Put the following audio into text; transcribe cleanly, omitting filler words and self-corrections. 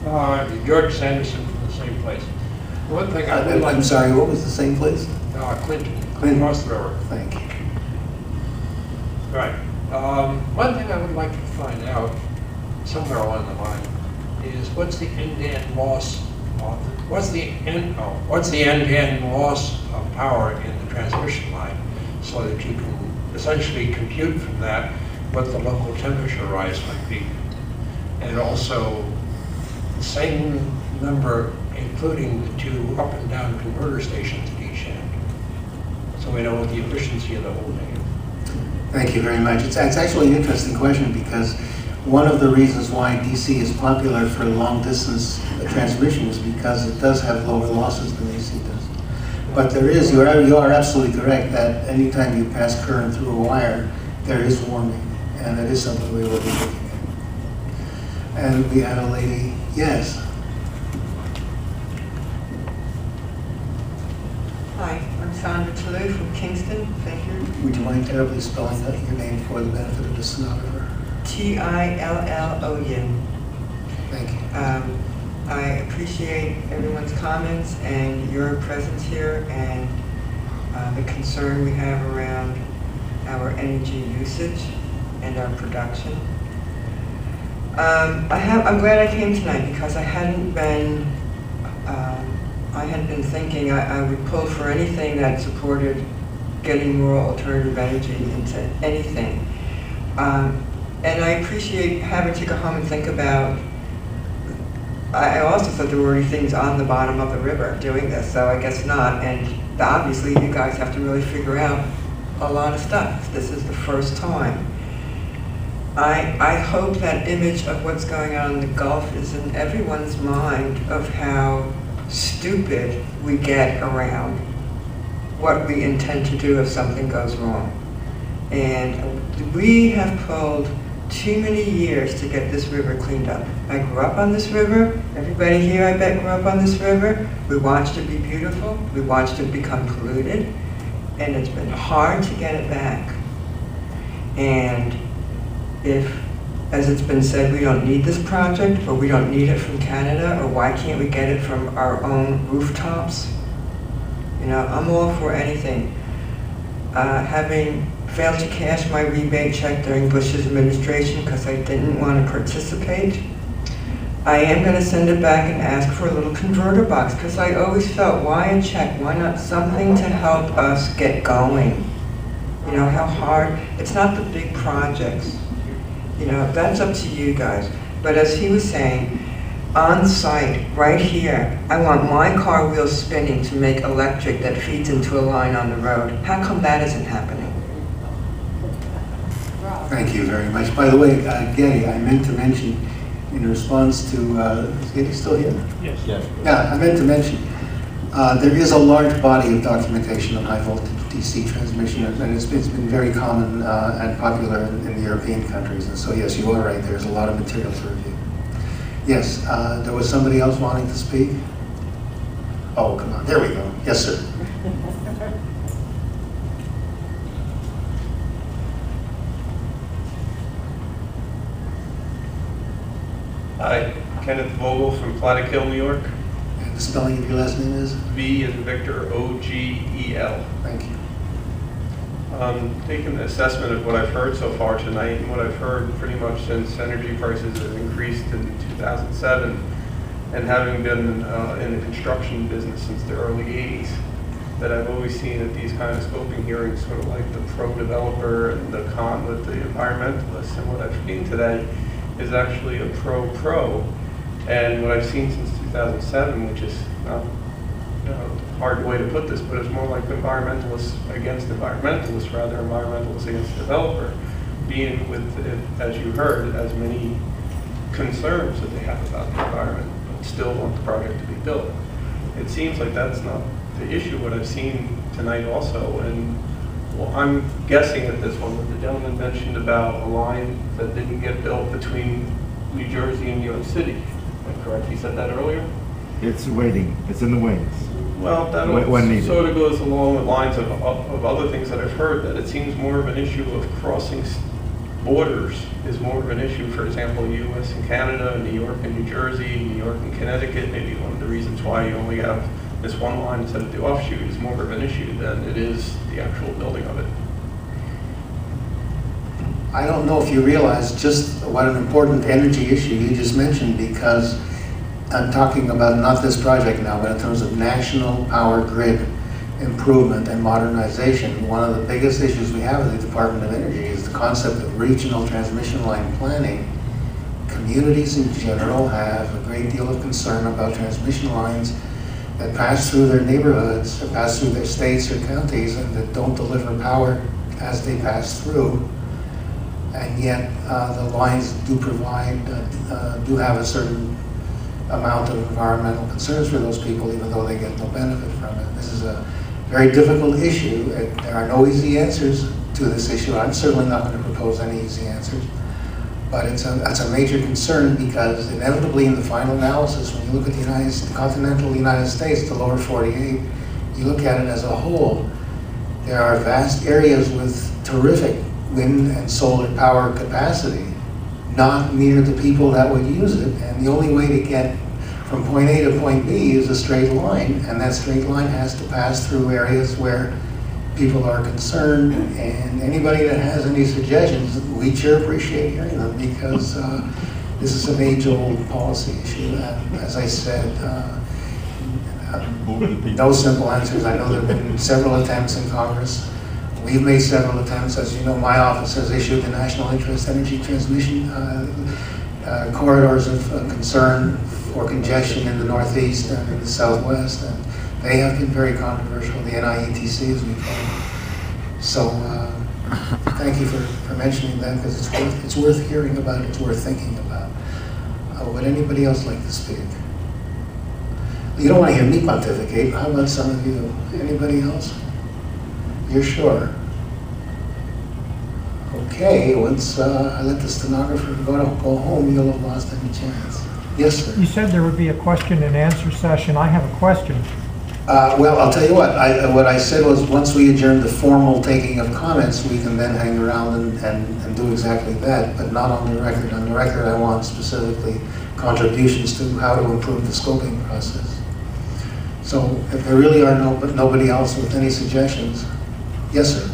George Sanderson from the same place. One thing I would like I'm sorry, what was the same place? Clinton, Clinton. across the river. Thank you. Right. One thing I would like to find out somewhere along the line is what's the end-to-end loss of, what's the end-to-end loss of power in the transmission line, so that you can essentially compute from that what the local temperature rise might be, and also the same number including the two up and down converter stations at each end, so we know what the efficiency of the whole thing is. Thank you very much. It's actually an interesting question, because one of the reasons why DC is popular for long distance transmission is because it does have lower losses than AC does. But there is, you are absolutely correct that anytime you pass current through a wire, there is warming, and that is something we will be looking at. And we had a lady, yes. Hi, I'm Sandra Toulouse from Kingston. Thank you. Would you mind terribly spelling out your name for the benefit of the stenographer? Tillou. Thank you. I appreciate everyone's comments and your presence here, and the concern we have around our energy usage and our production. I'm glad I came tonight, because I had been thinking I would pull for anything that supported getting more alternative energy into anything. And I appreciate having to go home and think about, I also thought there were already things on the bottom of the river doing this, so I guess not. And obviously you guys have to really figure out a lot of stuff. This is the first time. I hope that image of what's going on in the Gulf is in everyone's mind, of how stupid we get around what we intend to do if something goes wrong. And we have pulled too many years to get this river cleaned up. I grew up on this river. Everybody here, I bet, grew up on this river. We watched it be beautiful. We watched it become polluted. And it's been hard to get it back. And if, as it's been said, we don't need this project, or we don't need it from Canada, or why can't we get it from our own rooftops? You know, I'm all for anything. Having failed to cash my rebate check during Bush's administration because I didn't want to participate, I am going to send it back and ask for a little converter box, because I always felt, why a check? Why not something to help us get going? You know, how hard, it's not the big projects. You know, that's up to you guys. But as he was saying, on site, right here, I want my car wheels spinning to make electric that feeds into a line on the road. How come that isn't happening? Thank you very much. By the way, Gay, I meant to mention, in response to, is Gay still here? Yes. Yeah, I meant to mention, there is a large body of documentation on high voltage DC transmission, and it's been very common and popular in the European countries. And so yes, you are right, there's a lot of material to review. Yes, there was somebody else wanting to speak? Oh, come on, there we go. Yes, sir. Hi, Kenneth Vogel from Plattekill, New York. And the spelling of your last name is? V as in Victor, O-G-E-L. Thank you. Taking the assessment of what I've heard so far tonight, and what I've heard pretty much since energy prices have increased in 2007, and having been in the construction business since the early 80s, that I've always seen at these kind of scoping hearings, sort of like the pro-developer and the con with the environmentalists. And what I've seen today is actually a pro-pro. And what I've seen since 2007, which is not a hard way to put this, but it's more like environmentalists against environmentalists, rather environmentalists against developer, being with, as you heard, as many concerns that they have about the environment, but still want the project to be built. It seems like that's not the issue. What I've seen tonight also, and well, I'm guessing at this one, that the gentleman mentioned about a line that didn't get built between New Jersey and New York City. Am I correct? He said that earlier? It's waiting. It's in the wings. Well, that sort of goes along the lines of other things that I've heard, that it seems more of an issue of crossing borders is more of an issue. For example, U.S. and Canada, New York and New Jersey, New York and Connecticut, maybe one of the reasons why you only have this one line instead of the offshoot is more of an issue than it is the actual building of it. I don't know if you realize just what an important energy issue you just mentioned, because I'm talking about not this project now, but in terms of national power grid improvement and modernization. One of the biggest issues we have at the Department of Energy is the concept of regional transmission line planning. Communities in general have a great deal of concern about transmission lines that pass through their neighborhoods, or pass through their states or counties, and that don't deliver power as they pass through. And yet the lines do provide, do have a certain amount of environmental concerns for those people, even though they get no benefit from it. This is a very difficult issue. There are no easy answers to this issue. I'm certainly not going to propose any easy answers. But it's a major concern, because inevitably in the final analysis, when you look at the continental United States, the lower 48, you look at it as a whole, there are vast areas with terrific wind and solar power capacity, not near the people that would use it. And the only way to get from point A to point B is a straight line, and that straight line has to pass through areas where people are concerned. And anybody that has any suggestions, we sure appreciate hearing them, because this is an age-old policy issue. And as I said, no simple answers. I know there have been several attempts in Congress. We've made several attempts. As you know, my office has issued the National Interest Energy Transmission corridors of concern for congestion in the Northeast and in the Southwest, and they have been very controversial, the NIETC, as we call them. So thank you for mentioning that, because it's worth hearing about, it's worth thinking about. Would anybody else like to speak? You don't want to hear me pontificate. How about some of you? Anybody else? You're sure? Okay, once I let the stenographer go home, you'll have lost any chance. Yes, sir. You said there would be a question and answer session. I have a question. Well, I'll tell you what I said was, once we adjourn the formal taking of comments, we can then hang around and do exactly that, but not on the record. On the record, I want specifically contributions to how to improve the scoping process. So if there really are nobody else with any suggestions, yes, sir.